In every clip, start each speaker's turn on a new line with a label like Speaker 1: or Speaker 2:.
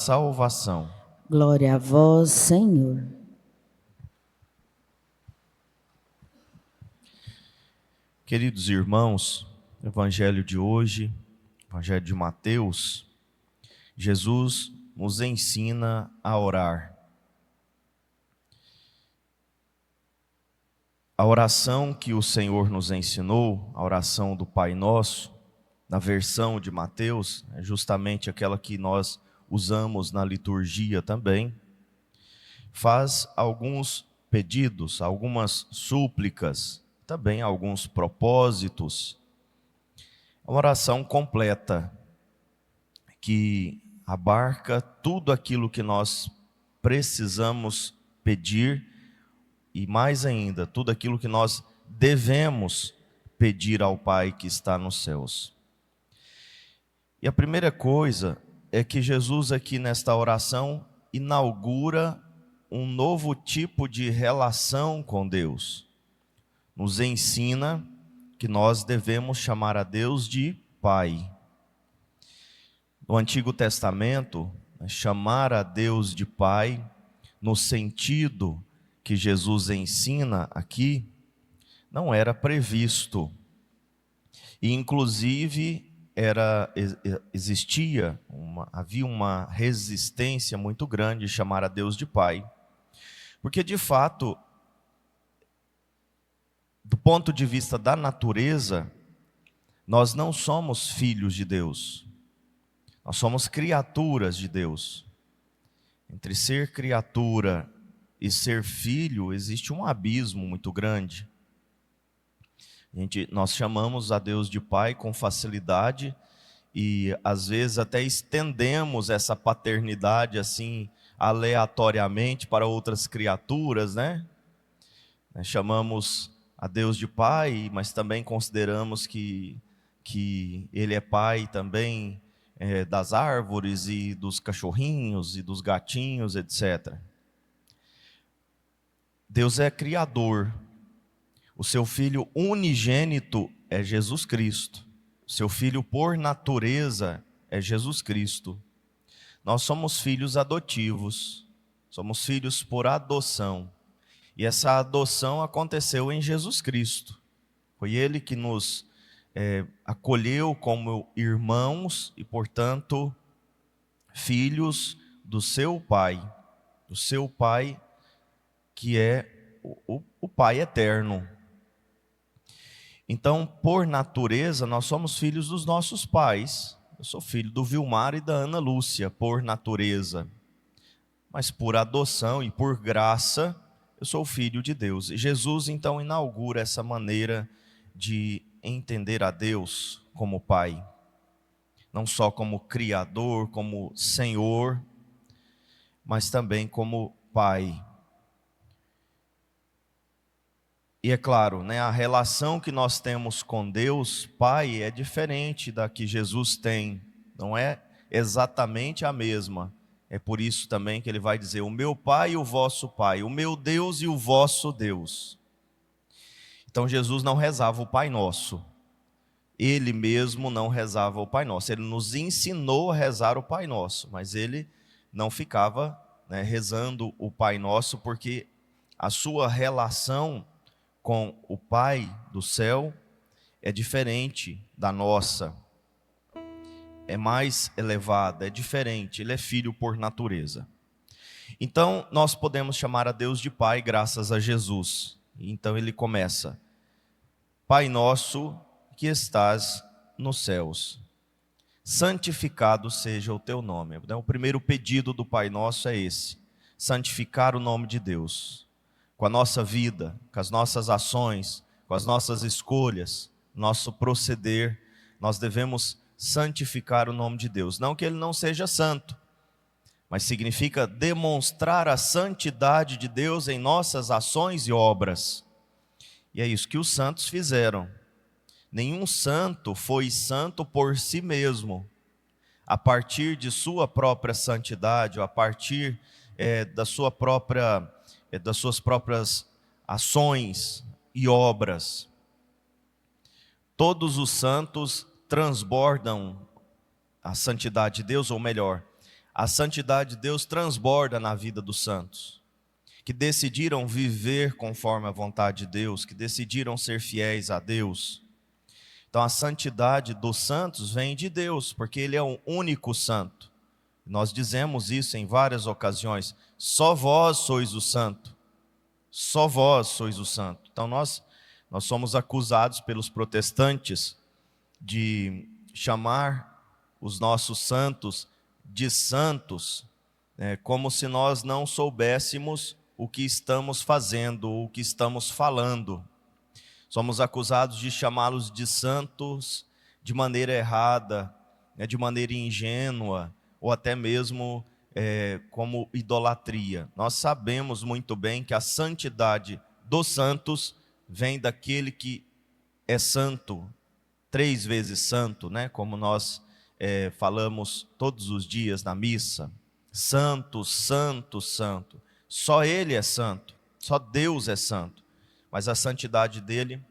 Speaker 1: salvação.
Speaker 2: Glória a vós, Senhor.
Speaker 1: Queridos irmãos, o Evangelho de hoje, Evangelho de Mateus, Jesus nos ensina a orar. A oração que o Senhor nos ensinou, a oração do Pai Nosso, na versão de Mateus, é justamente aquela que nós usamos na liturgia também, faz alguns pedidos, algumas súplicas, também alguns propósitos. É uma oração completa, que abarca tudo aquilo que nós precisamos pedir e mais ainda, tudo aquilo que nós devemos pedir ao Pai que está nos céus. E a primeira coisa é que Jesus aqui nesta oração inaugura um novo tipo de relação com Deus. Nos ensina que nós devemos chamar a Deus de Pai. No Antigo Testamento, chamar a Deus de Pai, no sentido que Jesus ensina aqui, não era previsto. E inclusive havia uma resistência muito grande de chamar a Deus de Pai. Porque de fato, do ponto de vista da natureza, nós não somos filhos de Deus. Nós somos criaturas de Deus. Entre ser criatura e ser filho, existe um abismo muito grande. Nós chamamos a Deus de Pai com facilidade e às vezes até estendemos essa paternidade assim aleatoriamente para outras criaturas, né? Chamamos a Deus de Pai, mas também consideramos que Ele é Pai também das árvores e dos cachorrinhos e dos gatinhos, etc. Deus é criador. O seu Filho unigênito é Jesus Cristo. O seu Filho por natureza é Jesus Cristo. Nós somos filhos adotivos. Somos filhos por adoção. E essa adoção aconteceu em Jesus Cristo. Foi Ele que nos acolheu como irmãos e, portanto, filhos do seu Pai que é o Pai eterno. Então, por natureza, nós somos filhos dos nossos pais. Eu sou filho do Vilmar e da Ana Lúcia, por natureza. Mas por adoção e por graça, eu sou filho de Deus. E Jesus, então, inaugura essa maneira de entender a Deus como Pai. Não só como Criador, como Senhor, mas também como Pai. E é claro, né, a relação que nós temos com Deus, Pai, é diferente da que Jesus tem. Não é exatamente a mesma. É por isso também que ele vai dizer, o meu Pai e o vosso Pai, o meu Deus e o vosso Deus. Então Jesus não rezava o Pai Nosso. Ele mesmo não rezava o Pai Nosso. Ele nos ensinou a rezar o Pai Nosso, mas ele não ficava, né, rezando o Pai Nosso, porque a sua relação com o Pai do céu é diferente da nossa. É mais elevada, é diferente. Ele é filho por natureza. Então, nós podemos chamar a Deus de Pai graças a Jesus. Então ele começa: Pai nosso que estás nos céus, santificado seja o teu nome. O primeiro pedido do Pai Nosso é esse: santificar o nome de Deus. Com a nossa vida, com as nossas ações, com as nossas escolhas, nosso proceder, nós devemos santificar o nome de Deus. Não que ele não seja santo, mas significa demonstrar a santidade de Deus em nossas ações e obras. E é isso que os santos fizeram. Nenhum santo foi santo por si mesmo, a partir de sua própria santidade, ou a partir das suas próprias ações e obras. Todos os santos transbordam a santidade de Deus, ou melhor, A santidade de Deus transborda na vida dos santos, que decidiram viver conforme a vontade de Deus, que decidiram ser fiéis a Deus. Então a santidade dos santos vem de Deus, porque Ele é o único santo. Nós dizemos isso em várias ocasiões: só vós sois o santo, só vós sois o santo. Então nós somos acusados pelos protestantes de chamar os nossos santos de santos, como se nós não soubéssemos o que estamos fazendo, o que estamos falando. Somos acusados de chamá-los de santos de maneira errada, de maneira ingênua, ou até mesmo como idolatria. Nós sabemos muito bem que a santidade dos santos vem daquele que é santo, 3 vezes santo, como nós falamos todos os dias na missa. Santo, santo, santo. Só Ele é santo, só Deus é santo. Mas a santidade dele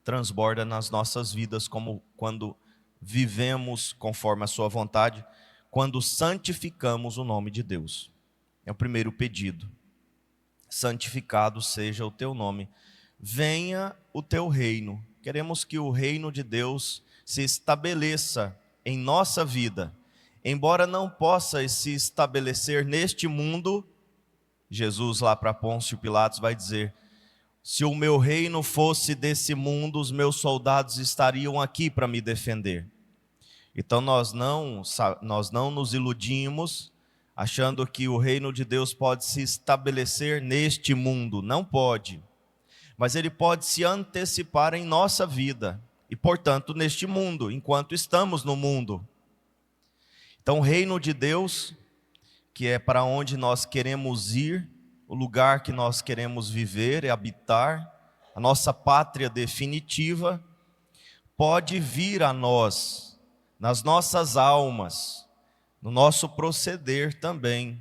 Speaker 1: transborda nas nossas vidas, como quando vivemos conforme a sua vontade, quando santificamos o nome de Deus. É o primeiro pedido. Santificado seja o teu nome. Venha o teu reino. Queremos que o reino de Deus se estabeleça em nossa vida. Embora não possa se estabelecer neste mundo, Jesus lá para Pôncio Pilatos vai dizer: se o meu reino fosse desse mundo, os meus soldados estariam aqui para me defender. Então nós não nos iludimos achando que o reino de Deus pode se estabelecer neste mundo. Não pode. Mas ele pode se antecipar em nossa vida e, portanto, neste mundo, enquanto estamos no mundo. Então, o reino de Deus, que é para onde nós queremos ir, o lugar que nós queremos viver e habitar, a nossa pátria definitiva, pode vir a nós, nas nossas almas, no nosso proceder também,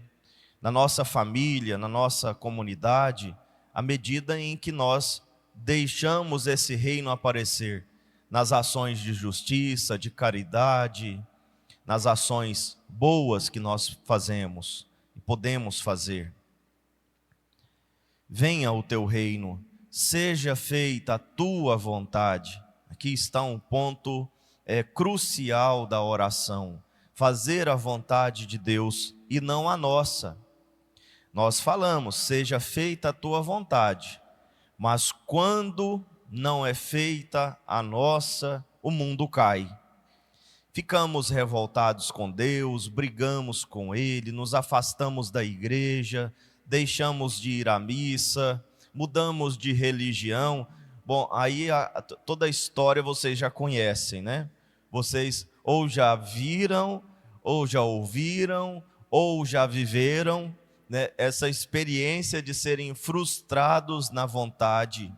Speaker 1: na nossa família, na nossa comunidade, à medida em que nós deixamos esse reino aparecer nas ações de justiça, de caridade, nas ações boas que nós fazemos e podemos fazer. Venha o teu reino, seja feita a tua vontade. Aqui está um ponto crucial da oração: fazer a vontade de Deus e não a nossa. Nós falamos, seja feita a tua vontade, mas quando não é feita a nossa, o mundo cai. Ficamos revoltados com Deus, brigamos com Ele, nos afastamos da igreja, deixamos de ir à missa, mudamos de religião. Bom, aí toda a história vocês já conhecem, né? Vocês ou já viram, ou já ouviram, ou já viveram, né, essa experiência de serem frustrados na vontade,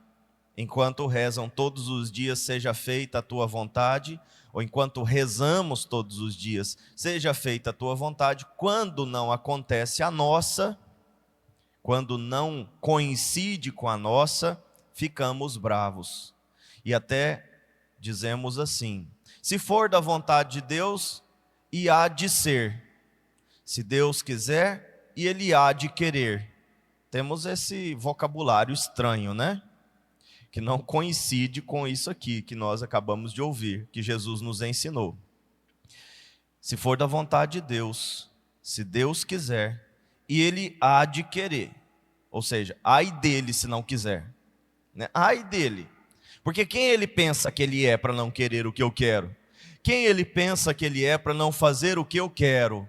Speaker 1: enquanto rezam todos os dias, seja feita a tua vontade, ou enquanto rezamos todos os dias, seja feita a tua vontade, quando não acontece a nossa, quando não coincide com a nossa, ficamos bravos. E até dizemos assim: se for da vontade de Deus, e há de ser. Se Deus quiser, e Ele há de querer. Temos esse vocabulário estranho, né? Que não coincide com isso aqui que nós acabamos de ouvir, que Jesus nos ensinou. Se for da vontade de Deus, se Deus quiser, e Ele há de querer. Ou seja, ai dele se não quiser, né? Ai dele. Porque quem ele pensa que ele é para não querer o que eu quero? Quem ele pensa que ele é para não fazer o que eu quero?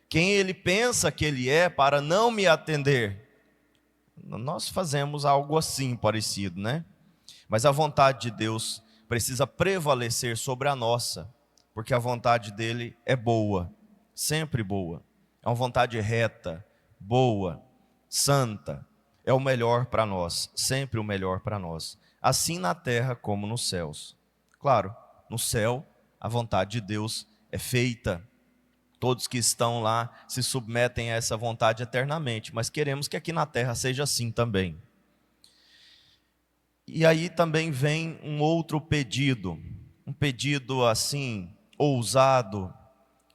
Speaker 1: Quem ele pensa que ele é para não me atender? Nós fazemos algo assim parecido, né? Mas a vontade de Deus precisa prevalecer sobre a nossa, porque a vontade dele é boa, sempre boa. É uma vontade reta, boa, santa. É o melhor para nós, sempre o melhor para nós. Assim na terra como nos céus. Claro, no céu a vontade de Deus é feita. Todos que estão lá se submetem a essa vontade eternamente, mas queremos que aqui na terra seja assim também. E aí também vem um outro pedido, um pedido assim, ousado,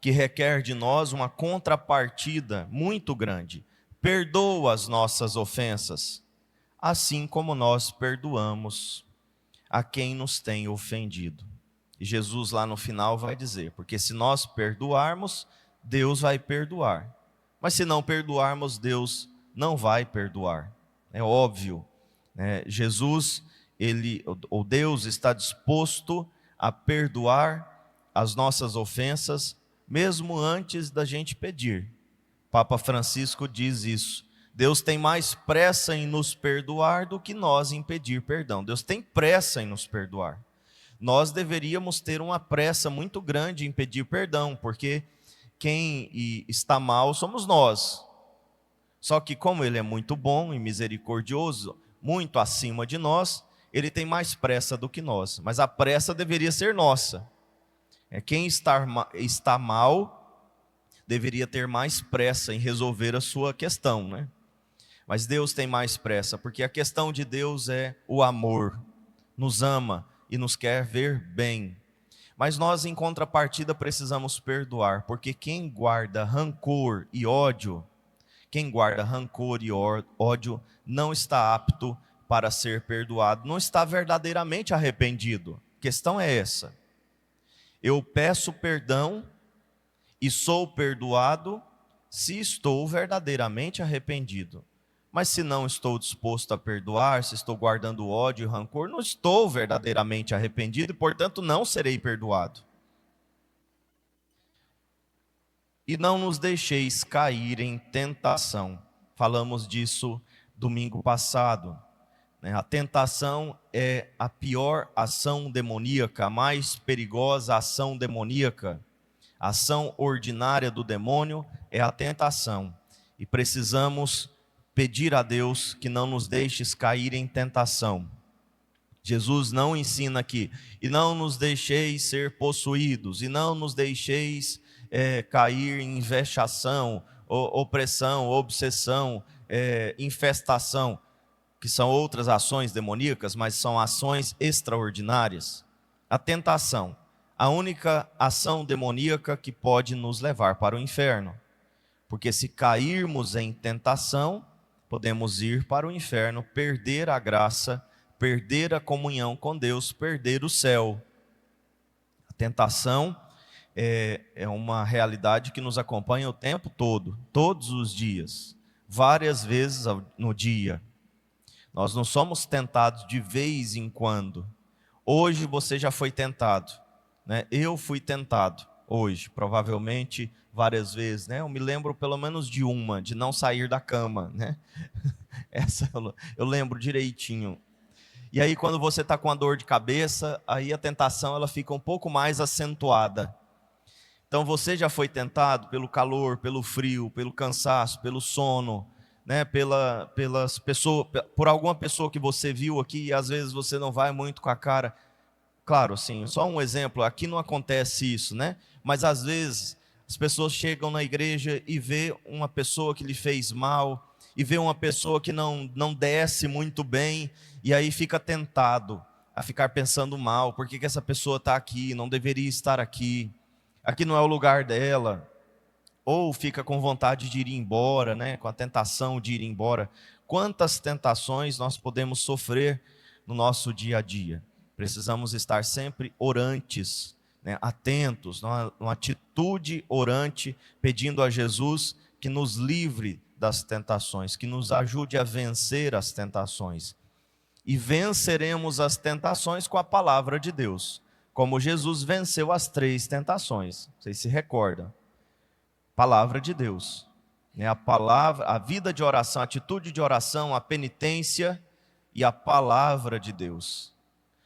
Speaker 1: que requer de nós uma contrapartida muito grande. Perdoa as nossas ofensas, assim como nós perdoamos a quem nos tem ofendido. E Jesus lá no final vai dizer, porque se nós perdoarmos, Deus vai perdoar. Mas se não perdoarmos, Deus não vai perdoar. É óbvio, né? Jesus, o Deus está disposto a perdoar as nossas ofensas, mesmo antes da gente pedir. Papa Francisco diz isso. Deus tem mais pressa em nos perdoar do que nós em pedir perdão. Deus tem pressa em nos perdoar. Nós deveríamos ter uma pressa muito grande em pedir perdão, porque quem está mal somos nós. Só que como Ele é muito bom e misericordioso, muito acima de nós, Ele tem mais pressa do que nós. Mas a pressa deveria ser nossa. Quem está mal deveria ter mais pressa em resolver a sua questão, né? Mas Deus tem mais pressa, porque a questão de Deus é o amor. Nos ama e nos quer ver bem. Mas nós, em contrapartida, precisamos perdoar, porque quem guarda rancor e ódio, não está apto para ser perdoado, não está verdadeiramente arrependido. A questão é essa. Eu peço perdão e sou perdoado se estou verdadeiramente arrependido. Mas se não estou disposto a perdoar, se estou guardando ódio e rancor, não estou verdadeiramente arrependido e, portanto, não serei perdoado. E não nos deixeis cair em tentação. Falamos disso domingo passado. A tentação é a pior ação demoníaca, a mais perigosa ação demoníaca. A ação ordinária do demônio é a tentação. E precisamos pedir a Deus que não nos deixes cair em tentação. Jesus não ensina aqui, e não nos deixeis ser possuídos, e não nos deixeis cair em vexação, opressão, obsessão, infestação, que são outras ações demoníacas, mas são ações extraordinárias. A tentação, a única ação demoníaca que pode nos levar para o inferno, porque se cairmos em tentação, podemos ir para o inferno, perder a graça, perder a comunhão com Deus, perder o céu. A tentação é uma realidade que nos acompanha o tempo todo, todos os dias, várias vezes no dia. Nós não somos tentados de vez em quando. Hoje você já foi tentado, né? Eu fui tentado hoje, provavelmente várias vezes, né? Eu me lembro pelo menos de uma, de não sair da cama, né? Essa eu lembro direitinho. E aí quando você está com a dor de cabeça, aí a tentação ela fica um pouco mais acentuada. Então você já foi tentado pelo calor, pelo frio, pelo cansaço, pelo sono, né? Pelas pessoas, por alguma pessoa que você viu aqui e às vezes você não vai muito com a cara. Claro, sim, só um exemplo, aqui não acontece isso, né? Mas às vezes as pessoas chegam na igreja e vê uma pessoa que lhe fez mal, e vê uma pessoa que não desce muito bem, e aí fica tentado a ficar pensando mal, por que essa pessoa está aqui, não deveria estar aqui não é o lugar dela, ou fica com vontade de ir embora, né? Com a tentação de ir embora. Quantas tentações nós podemos sofrer no nosso dia a dia? Precisamos estar sempre orantes, né? Atentos, numa atitude orante, pedindo a Jesus que nos livre das tentações, que nos ajude a vencer as tentações. E venceremos as tentações com a palavra de Deus, como Jesus venceu as 3 tentações. Vocês se recordam? Palavra de Deus, né? A palavra, a vida de oração, a atitude de oração, a penitência e a palavra de Deus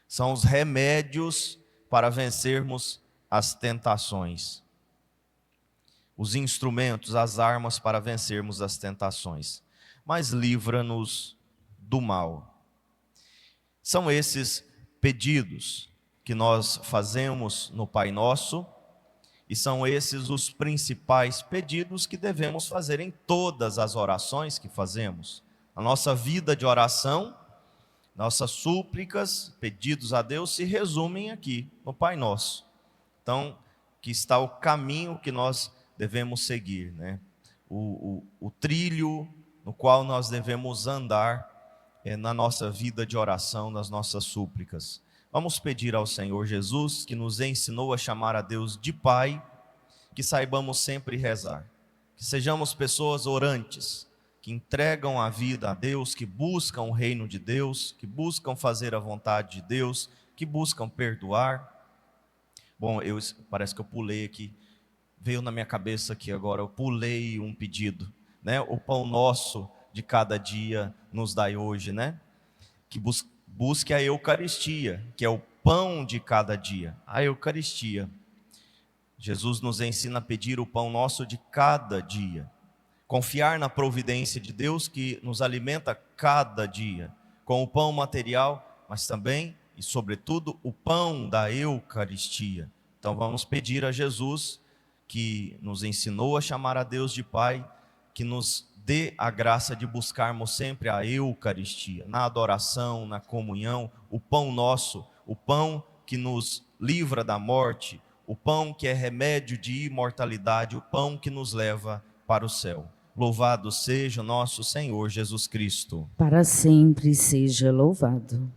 Speaker 1: são os remédios para vencermos as tentações, os instrumentos, as armas para vencermos as tentações. Mas livra-nos do mal. São esses pedidos que nós fazemos no Pai Nosso, e são esses os principais pedidos que devemos fazer em todas as orações que fazemos. A nossa vida de oração, nossas súplicas, pedidos a Deus se resumem aqui no Pai Nosso. Então, que está o caminho que nós devemos seguir, né? O trilho no qual nós devemos andar na nossa vida de oração, nas nossas súplicas. Vamos pedir ao Senhor Jesus, que nos ensinou a chamar a Deus de Pai, que saibamos sempre rezar, que sejamos pessoas orantes, que entregam a vida a Deus, que buscam o reino de Deus, que buscam fazer a vontade de Deus, que buscam perdoar. Bom, parece que eu pulei aqui, veio na minha cabeça aqui agora, eu pulei um pedido, né? O pão nosso de cada dia nos dai hoje, né? Que busque a Eucaristia, que é o pão de cada dia, a Eucaristia. Jesus nos ensina a pedir o pão nosso de cada dia, confiar na providência de Deus que nos alimenta cada dia, com o pão material, mas também e sobretudo o pão da Eucaristia. Então vamos pedir a Jesus, que nos ensinou a chamar a Deus de Pai, que nos dê a graça de buscarmos sempre a Eucaristia, na adoração, na comunhão, o pão nosso, o pão que nos livra da morte, o pão que é remédio de imortalidade, o pão que nos leva para o céu. Louvado seja o nosso Senhor Jesus Cristo.
Speaker 2: Para sempre seja louvado.